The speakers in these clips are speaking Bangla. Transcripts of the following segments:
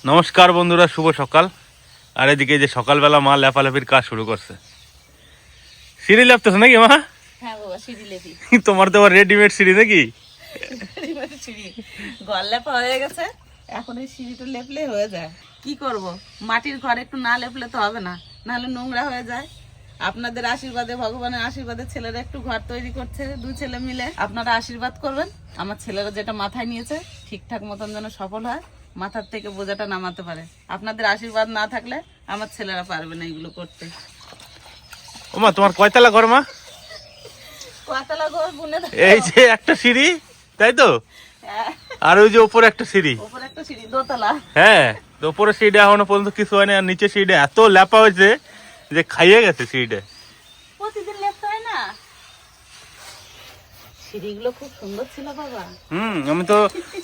নমস্কার বন্ধুরা, শুভ সকাল। আর এদিকে যে সকালবেলা মা লেপালেপির কাজ শুরু করছে। সিঁড়ি লেপতেছো নাকি মা? হ্যাঁ বাবা, সিঁড়ি লেপি। তোমার তো আবার রেডিমেড সিঁড়ি নাকি? সিঁড়ি ঘর লেপা হয়ে গেছে, এখন এই সিঁড়িটা লেপলে হয়ে যায়। কি করব, মাটির ঘর একটু না লেপলে তো হবে না, নাহলে নোংরা হয়ে যায়। আপনাদের আশীর্বাদে, ভগবানের আশীর্বাদে ছেলেরা একটু ঘর তৈরি করছে, দুই ছেলে মিলে। আপনারা আশীর্বাদ করবেন, আমার ছেলেরা যেটা মাথায় নিয়েছে ঠিকঠাক মতন যেন সফল হয়, মাথার থেকে বোঝাটা নামাতে পারে। আপনাদের আশীর্বাদ না থাকলে আমার ছেলেরা পারবে না এগুলো করতে। ও মা, তোমার কয়তলা ঘর মা? কয়তলা ঘর বুনে? এই যে একটা সিঁড়ি, তাই তো? আর ওই যে উপরে একটা সিঁড়ি। উপরে একটা সিঁড়ি, দোতলা। হ্যাঁ, তো উপরে সিঁড়ি এখনো পর্যন্ত কিছু হয়নি, আর নিচে সিঁড়ি এত লেপা হয়েছে যে খাইয়ে গেছে সিঁড়িটা। প্রতিদিন লেপতে হয় না? সিঁড়িগুলো খুব সুন্দর ছিল বাবা। আমি তো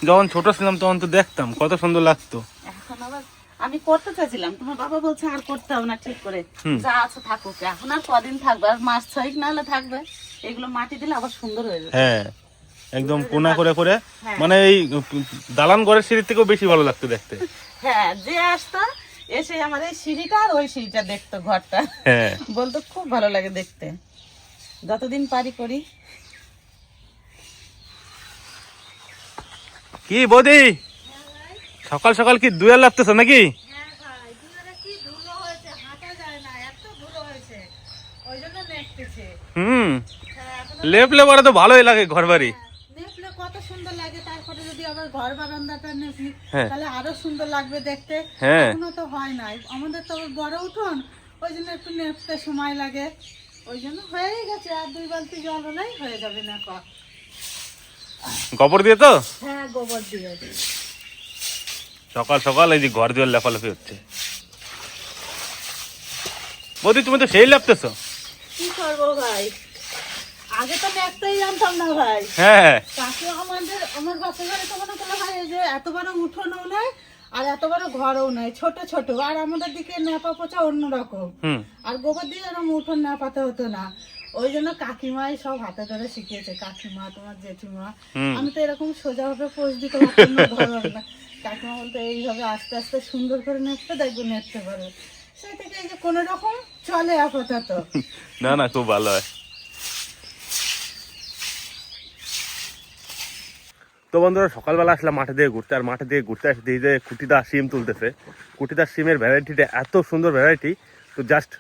যখন ছোট ছিলাম তখন তো দেখতাম কত সুন্দর লাগতো। এখন আবার আমি করতে চাইছিলাম, তোমার বাবা বলছে আর করতে হবে না, ঠিক করে যা আছে থাকুক। এখন আর কদিন থাকবে, আর মাস 6 না হলে থাকবে। এগুলো মাটি দিলে আবার সুন্দর হয়ে যাবে। হ্যাঁ, একদম কোনা করে করে, হ্যাঁ। মানে এই দালান ঘরের সিঁড়ির থেকেও বেশি ভালো লাগতো দেখতে। হ্যাঁ, যে আসতো এসে আমার এই সিঁড়িটা আর ওই সিঁড়িটা দেখতো, ঘরটা হ্যাঁ, বলতো খুব ভালো লাগে দেখতে। যতদিন পারি করি। কি বৌদি, সকাল সকাল কি দুয়ার লাগতেছে নাকি? লেপলে পরে তো ভালোই লাগে ঘর বাড়ি। নেপলে কত সুন্দর লাগে, তারপরে যদি আবার ঘর বারান্দাটা নেপি হ্যাঁ। তাহলে আরো সুন্দর লাগবে দেখতে। হ্যাঁ। এখনো তো হয় নাই, আমাদের তো বড় উঠোন, ওই জন্য একটু নেপতে সময় লাগে। ওই জন্য হয়েই গেছে, আর 2 বালতি জল হলেই হয়ে যাবে না। গোবর দিয়ে তো? হ্যাঁ, গোবর দিয়ে। সকাল সকাল এই যে ঘর দুয়ার লেপালেপি হচ্ছে। বৌদি, তুমি তো সেই লেপতেছো। কি করবো ভাই, আগে তো নেপতেই জানতাম না ভাই। হ্যাঁ, কাকে আমার বাচ্চা ঘরে তো মনে করলো ভাই, এই যে এত বড় উঠোনও নাই আর এত বড় ঘরও নাই, ছোট ছোট। আর আমাদের দিকে নেপা পোচা অন্যরকম, আর গোবর দিয়ে এরকম উঠোন নেপাতে হতো না। ওই জন্য কাকিমাই সব হাতে ধরে শিখিয়েছে, কাকিমা, তোমার জেঠিমা। আমি তো এরকম সোজা ভাবে পোষ দিতে পারতাম না। কাকিমা বলতো এইভাবে আস্তে আস্তে সুন্দর করে নেপতে দেখবো, নেপতে পারো। সেই থেকে এই যে কোনো রকম চলে আপাতত। না না, খুব ভালো হয়। তো বন্ধুরা, সকালবেলা আসলাম মাঠে দিয়ে ঘুরতে, আর মাঠে দিয়ে ঘুরতে আসতে এই যে কুটিদা সিম তুলতেছে। কুটিদার সিমের ভ্যারাইটিটা এত সুন্দর ভ্যারাইটি, তো জাস্ট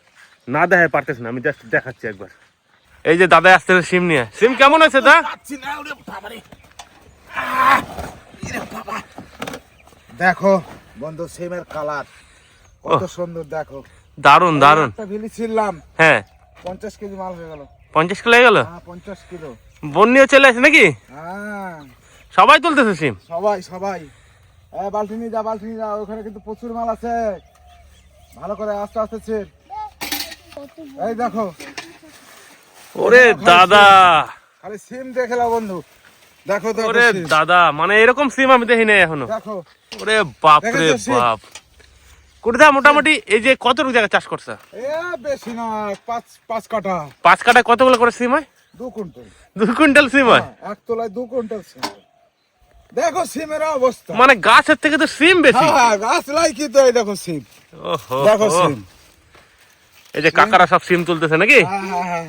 না দেখায় পারতেছে না, আমি জাস্ট দেখাচ্ছি একবার। এই যে দাদা আসছে সিম নিয়ে। সিম কেমন আছে দা? দেখো বন্ধু, সিমের কালার কত সুন্দর, দেখো দারুন দারুন। ছিলাম, হ্যাঁ, 50 কেজি মাল হয়ে গেল। 50 কিলো হয়ে গেল? হ্যাঁ, 50 কিলো। বন্যিও চলে আসে নাকি? হ্যাঁ, সবাই তুলতেছে সিম? সবাই সবাই। বালতি নিয়ে যা, বালতি নিয়ে যা, ওখানে কিন্তু প্রচুর মাল আছে। ভালো করে আস্তে আস্তে ছিট। এই দেখো, ওরে দাদা, খালি সিম দেখে নাও বন্ধু। দেখো দেখো ওরে সিম। দাদা, মানে এরকম সিম আমি দেখি নাই এখনো। দেখো, ওরে বাপ রে দেখেছো সিম? বাপ। কুটিদা মোটামুটি এই যে কতটুকু জায়গা চাষ করছে? বেশি না, 5 কাঠা। 5 কাঠায় কতগুলো করে সিম হয়? 2 কুইন্টাল। 2 কুইন্টাল সিম হয়? এক তোলায় 2 কুইন্টাল সিম। দেখো সিমের অবস্থা, মানে গাছের থেকে তো সিম বেশি। হ্যাঁ, গাছ লাই কি তো। এই দেখো সিম, ওহো, দেখো সিম। এই যে কাকারা সব সিম তুলতেছে নাকি? হ্যাঁ হ্যাঁ হ্যাঁ।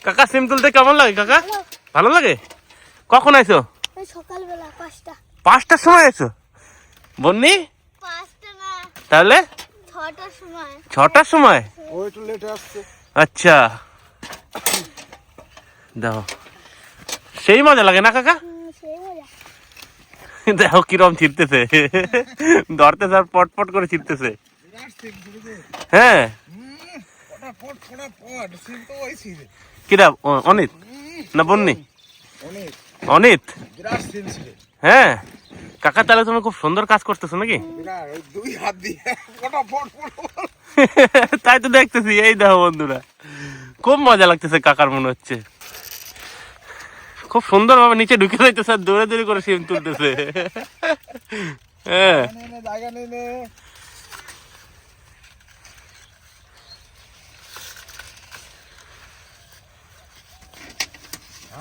কাকা সিম তুলতে কেমন লাগে কাকা? ভালো লাগে। কখন আইছো? সকালবেলা 5টা। 5টার সময় আইছো? বন্নি 5টা না, তাহলে 6টার সময়। 6টার সময়? ও একটু লেটে আসছে। আচ্ছা, দাও। সেই মজা লাগে না কাকা? সেই মজা। দেখো কিরম ছিটতেছে, ধরতে স্যার পটপট করে ছিটতেছে। হ্যাঁ, কিরা অনিত না বন্নি? অনিত। হ্যাঁ কাকা, তাহলে তুমি খুব সুন্দর কাজ করতেছো নাকি? তাই তো দেখতেছি। এই দেখো বন্ধুরা, খুব মজা লাগতেছে কাকার, মনে হচ্ছে খুব সুন্দর ভাবে নিচে ঢুকে যাইতেছে আর দৌড়ে দৌড়ে করে সিম তুলতেছে। হ্যাঁ,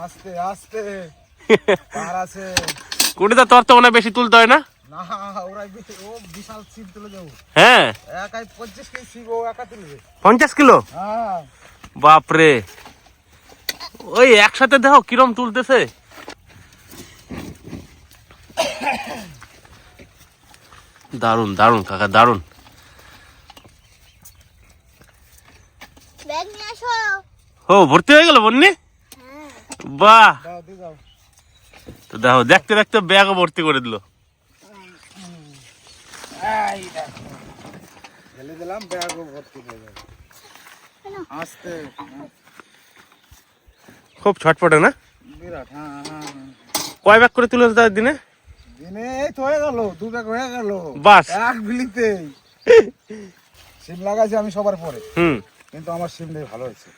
আস্তে আস্তে পার আছে। কুটিদা, তোর তো মনে হয় বেশি তুলতে হয় না? না ওরা ও বিশাল সিম তুলে যাবো হ্যাঁ একাই 25 কেজি সিম ও একা তুলবে 50 কিলো হ্যাঁ বাপরে ওই একসাথে দেখো কিরম তুলতেছে দারুন দারুন কাকা দারুন ব্যাগ নিয়ে আসো। ও ভর্তি হয়ে গেল বন্নি হ্যাঁ বাহ দাও দিয়ে দাও তো দেখো দেখতে দেখতে ব্যাগও ভর্তি করে দিল এই দেখো ঢেলে দিলাম ব্যাগও ভর্তি হয়ে যাবে আস্তে খুব ছটপটে না বিরাট হ্যাঁ হ্যাঁ হ্যাঁ। কয় ব্যাগ করে তুলে তার দিনে দিনে এই তো হয়ে গেল 2 ব্যাগ হয়ে গেল বাস। এক বিলিতেই সিম লাগাইছি আমি সবার পরে হুম কিন্তু আমার সিমটাই ভালো হয়েছে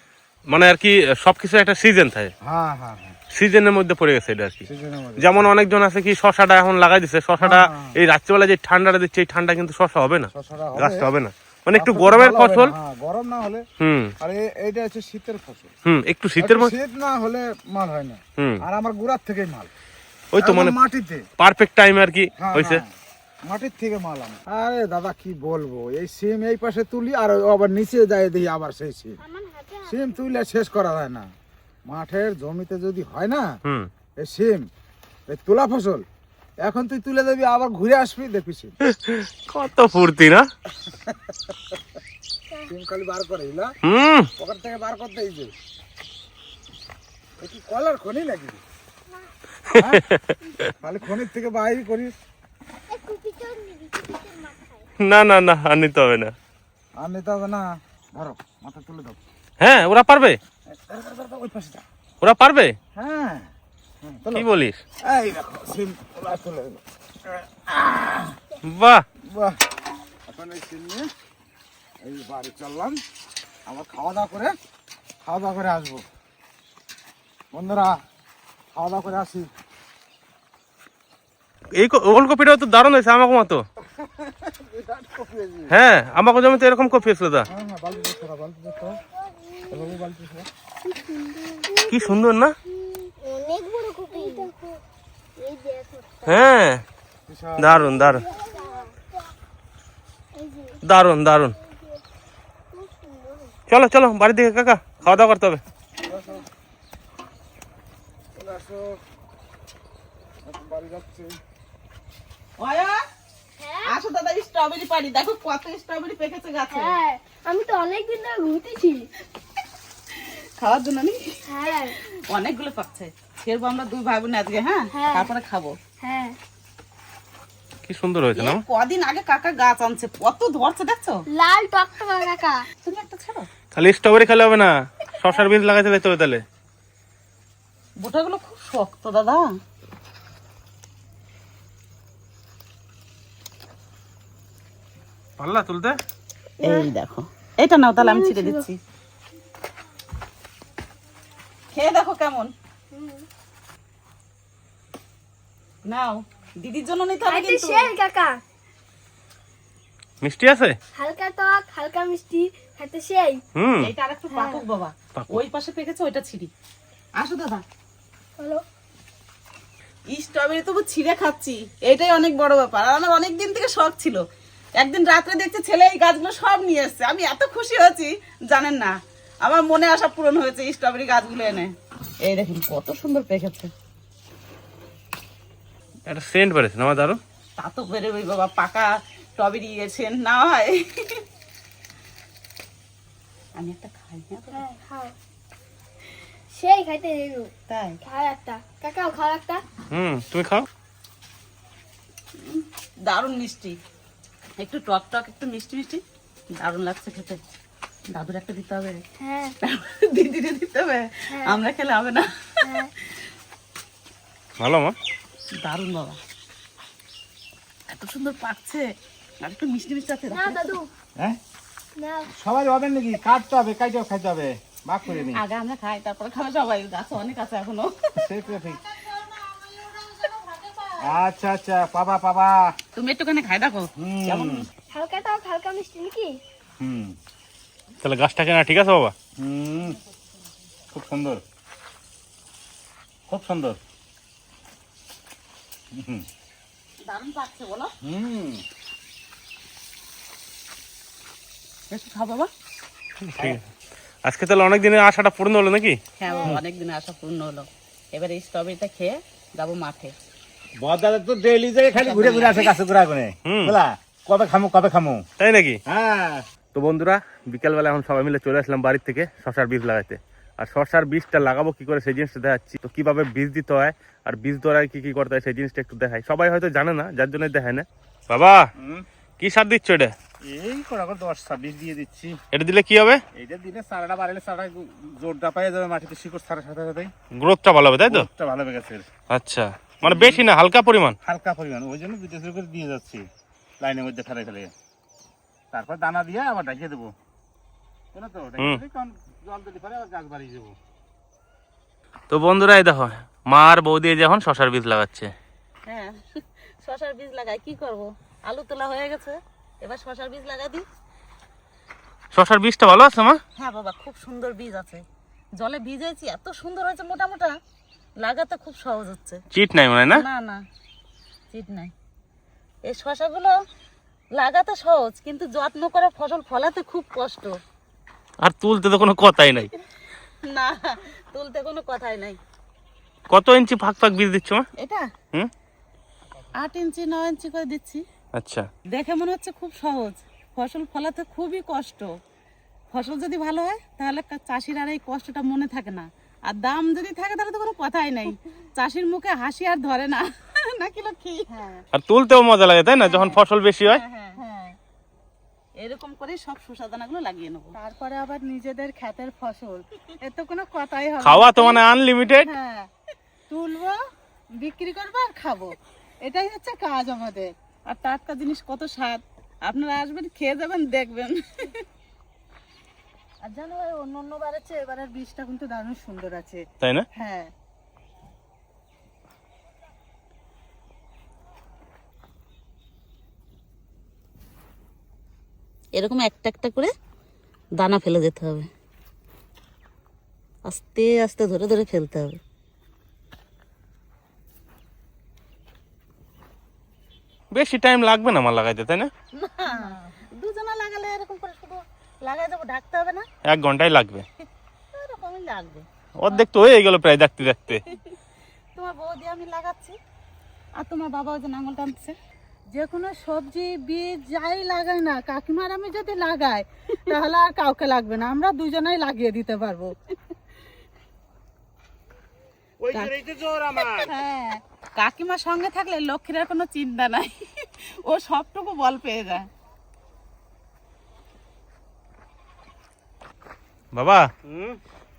মানে আর কি সবকিছু একটা সিজন থাকে হ্যাঁ হ্যাঁ হ্যাঁ সিজনের মধ্যে পড়ে গেছে এটা আর কি সিজনের মধ্যে যেমন অনেকজন আছে কি শশাটা এখন লাগাই দিচ্ছে শশাটা হ্যাঁ। এই রাত্রিবেলা যে ঠান্ডাটা দিচ্ছে এই ঠান্ডা কিন্তু শশা হবে না শশাটা হবে গাছটা হবে না মানে একটু গাছটা গরমের ভালো হবে ফসল না, হ্যাঁ, গরম না হলে হুম আর এইটা হচ্ছে শীতের ফসল একটু শীতের একটু মধ্যে শীত না হলে মাল হয় না হুম আর আমার গুড়ার থেকেই মাল ওই তো একদম মানে মাটিতে পারফেক্ট টাইম আর কি হ্যাঁ, হয়েছে হ্যাঁ, মাটির থেকে মাল আমার আরে দাদা কি বলবো এই সিম এই পাশে তুলি আর আবার নিচে যায় দেখি আবার সেই সিম আমার হাতে সিম তুলে শেষ করা যায় না মাঠের জমিতে যদি হয় না হুম এই সিম এই তোলা ফসল এখন তুই তুলে দেবি আবার ঘুরে আসবি দেখবি সিম কত ফুর্তি না সিম খালি বার করে না হুম পকেট থেকে বার করতে এই যে এ কি কলার খনি নাকি হ্যাঁ? খালি খনির থেকে বাইরে করিস এই কুপিটাও নিবি কুপিটার মাথায়। না না না আর নিতে হবে না আর নিতে হবে না ধরো মাথা তুলে দাও হ্যাঁ ওরা পারবে ওই পাশে দাও। ওরা পারবে হ্যাঁ কি বলিস এই দেখো সিম তোলা তুলে দিল। বাহ বাহ এখন এই সিম নিয়ে এই বাড়ি চললাম আবার খাওয়া দাওয়া করে আসবো বন্ধুরা খাওয়া দাওয়া করে আসি এই ওলকপিটাও তো দারুণ হয়েছে আমাকে মতো বিরাট কপি এই যে। হ্যাঁ আমাকে জমিতে এরকম কপি হয়েছিল দা হ্যাঁ হ্যাঁ বালতি ধরো বালতি ধরো এভাবে বালতি ধরো কি সুন্দর না অনেক বড় কুপি দেখো এই দেখো হ্যাঁ বিশাল। দারুণ দারুণ এই যে দারুণ দারুণ খুব সুন্দর চলো চলো বাড়ির দিকে কাকা খাওয়া দাওয়া করতে হবে চলে আসো এখন বাড়ি যাচ্ছি অয়া হ্যাঁ আসো দাদা স্ট্রবেরি পারি দেখো কত স্ট্রবেরি পেকেছে গাছে হ্যাঁ আমি তো অনেকদিন ধরে ঘুরতেছি খাওয়ার জন্য নি হ্যাঁ অনেকগুলো পাচ্ছে ফেরবো আমরা 2 ভাই বোন আজকে হ্যাঁ হ্যাঁ। তারপরে খাবো হ্যাঁ কি সুন্দর হয়েছে না এই কদিন আগে কাকা গাছ আনছে কত ধরছে দেখছো লাল টকটকা কাকা তুমি একটা ছাড়ো খালি স্ট্রবেরি খেলে হবে না শশার বীজ লাগাইতে যেতে হবে তাহলে বোটাগুলো খুব শক্ত দাদা পারলা তুলতে এই দেখো এটা নাও তাহলে আমি ছিঁড়ে দিচ্ছি খেয়ে দেখো কেমন নাও দিদির জন্য নিতে হবে খাইতে কিন্তু সেই কাকা মিষ্টি আছে হালকা টক হালকা মিষ্টি খাইতে সেই হুম এইটা আরেকটু পাকুক বাবা পাকুক। ওই পাশে পেকেছে ওইটা ছিঁড়ি আসো দাদা হলো স্ট্রবেরি তবু ছিঁড়ে খাচ্ছি এটাই অনেক বড় ব্যাপার আর আমার অনেক দিন থেকে শখ ছিল একদিন রাত্রে দেখছি ছেলে এই গাছগুলো সব নিয়ে এসছে আমি এত খুশি হয়েছি জানেন না আমার মনে আশা পূরণ হয়েছে এই স্ট্রবেরি গাছগুলো এনে এই দেখুন কত সুন্দর পেকেছে একটা সেন্ট বেড়েছে না আমার দারুণ তা তো বেরোবই বাবা পাকা স্ট্রবেরি এসেছেন না হয় আমি একটা খাই হ্যাঁ হ্যাঁ খাও সেই খাইতে দেবো তাই খাও একটা কাকাও খাও একটা তুমি খাও দারুণ মিষ্টি একটু টক টক একটু মিষ্টি মিষ্টি দারুণ লাগছে খেতে দাদুর একটা দিতে হবে হ্যাঁ দিদিরে দিতে হবে আমরা খেলে হবে না হ্যাঁ ভালো মা দারুণ বাবা এত সুন্দর পাকছে আর একটু মিষ্টি মিষ্টি আছে না দাদু হ্যাঁ না সবাই হবে নাকি কাটতে হবে কাইটেও খাইতে হবে ভাগ করে নি আগে আমরা খাই তারপরে খাবে সবাই গাছ অনেক আছে এখনো সেই তো ঠিক আচ্ছা আচ্ছা পাবা পাবা তুমি একটুখানি খাই দেখো কেমন হালকা টক হালকা মিষ্টি নাকি হুম তাহলে গাছটা কেনা ঠিক আছে বাবা হুম খুব সুন্দর খুব সুন্দর হুম দারুণ পাচ্ছে বলো। একটু খাও বাবা। ঠিক আছে। আজকে তাহলে অনেক দিনের আশাটা পূর্ণ হলো নাকি? হ্যাঁ বাবা, অনেক দিনে আশা পূর্ণ হলো। এবার এই স্ট্রবেরিটা খেয়ে যাবো মাঠে। বদাদা তো ডেইলি যায় খালি ঘুরে ঘুরে আসে গাছে ঘুরা করে বলা কবে খামু তাই নাকি? হ্যাঁ। তো বন্ধুরা, বিকালবেলা এখন সবাই মিলে চলে আসলাম বাড়ির থেকে শশার বীজ লাগাইতে। আর শশার বীজটা লাগাবো কি করে সেই জিনিসটা দেখাচ্ছি। তো কিভাবে বীজ দিতে হয় আর বীজ ধরায় কি কি করতে হয় সেই জিনিসটা একটু দেখাই। সবাই হয়তো জানে না, যার জন্য দেখায় না। বাবা, কি সার দিচ্ছ এটা? এই করা করে 10-26 দিয়ে দিচ্ছি। এটা দিলে কি হবে? এইটা দিলে চারাটা বাড়ালে চারা জোরটা পাই যাবে, মাটিতে শিকড় ছাড়ার সাথে সাথে গ্রোথটা ভালো হবে, তাই তো? গ্রোথটা ভালো হবে গাছের। আচ্ছা, মানে বেশি না, হালকা পরিমাণ। হালকা পরিমাণ, ওই জন্য বিদেশ করে দিয়ে যাচ্ছি লাইনের মধ্যে ফেলে ফেলে। তারপর দানা দিয়ে আবার ঢাকিয়ে দেবো, বুঝলো তো? কারণ জল দিলে পরে আবার গাছ বাড়িয়ে দেবো। তো বন্ধুরা, এই দেখো মা আর বৌদি যখন শশার বীজ লাগাচ্ছে। হ্যাঁ, শশার বীজ লাগাই, কি করব? আলু তোলা হয়ে গেছে, এবার শশার বীজ লাগাই দিই। শশার বীজটা ভালো আছে মা? হ্যাঁ বাবা, খুব সুন্দর বীজ আছে। জলে ভিজেছি, এত সুন্দর হয়েছে, মোটা মোটা, লাগাতে খুব সহজ হচ্ছে। চিট নাই মনে হয় না? না না, চিট নাই। এই শশাগুলো লাগাতে সহজ, কিন্তু যত্ন করে ফসল ফলাতে খুব কষ্ট। আর তুলতে তো কোনো কথাই নাই। না, তুলতে কোনো কথাই নাই। কত ইঞ্চি ফাঁক ফাঁক বীজ দিচ্ছ মা? এটা 8 ইঞ্চি 9 ইঞ্চি করে দিচ্ছি। আচ্ছা, দেখে মনে হচ্ছে খুব সহজ, ফসল ফলাতে খুবই কষ্ট। ফসল যদি ভালো হয় তাহলে চাষির আর এই কষ্টটা মনে থাকে না। আর দাম যদি থাকে তাহলে তো কোনো কথাই নাই, চাষির মুখে হাসি আর ধরে না, নাকি লক্ষ্মী? আর তুলতেও মজা লাগে, তাই না, যখন ফসল বেশি হয়? হ্যাঁ, এরকম করে সব শসা দানাগুলো লাগিয়ে নেবো। তারপরে আবার নিজেদের ক্ষেতের ফসল, এর তো কোনো কথাই হবে না। খাওয়া তো মানে আনলিমিটেড। হ্যাঁ, তুলবো, বিক্রি করবো আর খাবো, এটাই হচ্ছে কাজ আমাদের। আর টাটকা জিনিস কত স্বাদ, আপনারা আসবেন, খেয়ে যাবেন, দেখবেন। আর জানো, অন্য বারের চেয়ে এবারের বীজটা কিন্তু দারুণ সুন্দর আছে, তাই না? হ্যাঁ। এরকম একটা একটা করে দানা ফেলে যেতে হবে, আস্তে আস্তে ধরে ধরে ফেলতে হবে। বেশি টাইম লাগবে না আমার লাগাইতে, তাই না? দুজনা লাগালে এরকম করে শুধু লাগাই দেবো, ঢাকতে হবে না, 1 ঘন্টাই লাগবে। এরকমই লাগবে। অর্ধেক তো হয়ে গেল প্রায় দেখতে দেখতে। তোমার বৌদি আমি লাগাচ্ছি, আর তোমার বাবা ওই যে নাঙল টানছে। যে কোনো সবজি বীজ যাই লাগাই না, কাকিমার আমি যদি লাগাই তাহলে আর কাউকে লাগবে না, আমরা দুজনাই লাগিয়ে দিতে পারবো। হ্যাঁ, কাকিমার সঙ্গে থাকলে লক্ষ্মীর আর কোনো চিন্তা নাই, ও সবটুকু বল পেয়ে যায়। বাবা,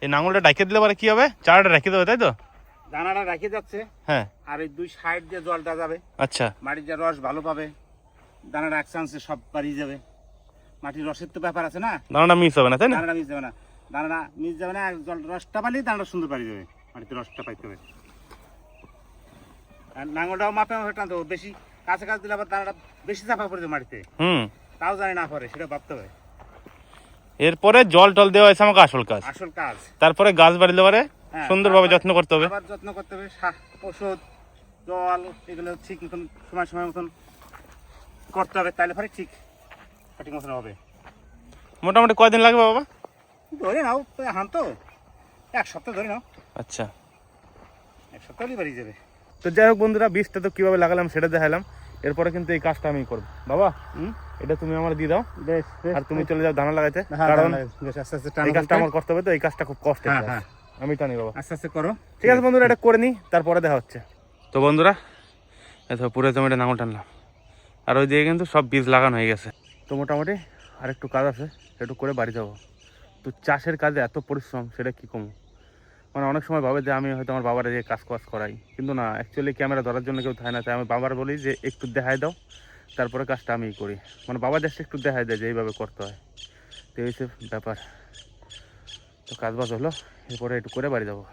এই নাঙলটা ডাকিয়ে দিলে পরে কি হবে? চারাটা রেখে দেবে, তাই তো? দানাটা রাখে যাচ্ছে, হ্যাঁ। আর এই 2 সাইড দিয়ে জলটা যাবে, আচ্ছা, মাটির যে রস ভালো পাবে, দানাটা এক চান্সে সব পারিয়ে যাবে। মাটির রসের তো ব্যাপার আছে না, দানাটা মিস হবে না, তাই না? দানাটা মিস যাবে না, দানাটা মিস যাবে না, জল রসটা পালি দানাটা সুন্দর পারি যাবে, মাটিতে রসটা পাইতে হবে। আর নাঙলটাও মাপে মাপে টানতে হবে, বেশি কাছে কাছে দিলে আবার দানাটা বেশি চাপা পড়ে যাবে মাটিতে, তাও জানি না পরে, সেটা ভাবতে হবে। এরপরে জল টল দেওয়া হয়েছে আমাকে আসল কাজ। আসল কাজ তারপরে গাছ বাড়িলে পরে সুন্দরভাবে যত্ন করতে হবে, আবার যত্ন করতে হবে, ওষুধ জল এগুলো ঠিক মতন সময় সময় মতন করতে হবে, তাহলে পরে ঠিক সঠিক মতন হবে। মোটামুটি কয়দিন লাগবে বাবা? ধরে নাও হান তো 1 সপ্তাহ ধরে নাও। আচ্ছা, 1 সপ্তাহই বাড়ি যাবে। তো যাই হোক বন্ধুরা, বীজটা তো কিভাবে লাগালাম সেটা দেখালাম। এরপরে কিন্তু এই কাজটা আমি করবো। বাবা, এটা তুমি আমার দিয়ে দাও, আর তুমি চলে যাও ধানা লাগাইতে, কারণ এই কাজটা আমার করতে হবে। তো এই কাজটা খুব কষ্টের কাজ, আমি টানি বাবা। আস্তে আস্তে করো। ঠিক আছে বন্ধুরা, এটা করে নিই, তারপরে দেখা হচ্ছে। তো বন্ধুরা, এত পুরো জমিটা নাঙল টানলাম, আর ওই দিকে কিন্তু সব বীজ লাগানো হয়ে গেছে। তো মোটামুটি আর একটু কাজ আছে, একটু করে বাড়ি যাবো। তো চাষের কাজে এত পরিশ্রম, সেটা কি কমু। মানে অনেক সময় ভাবে যে আমি হয়তো আমার বাবার যে কাজ করাই, কিন্তু না, অ্যাকচুয়ালি ক্যামেরা ধরার জন্য কেউ থাকে না, তাই আমি বাবার বলি যে একটু দেখাই দাও, তারপরে কাজটা আমি করি। মানে বাবা জাস্ট একটু দেখাই দেয় যে এইভাবে করতে হয়। তো এই হচ্ছে ব্যাপার। তো কাজ বাজ হলো, এরপরে একটু করে বাড়ি যাবো।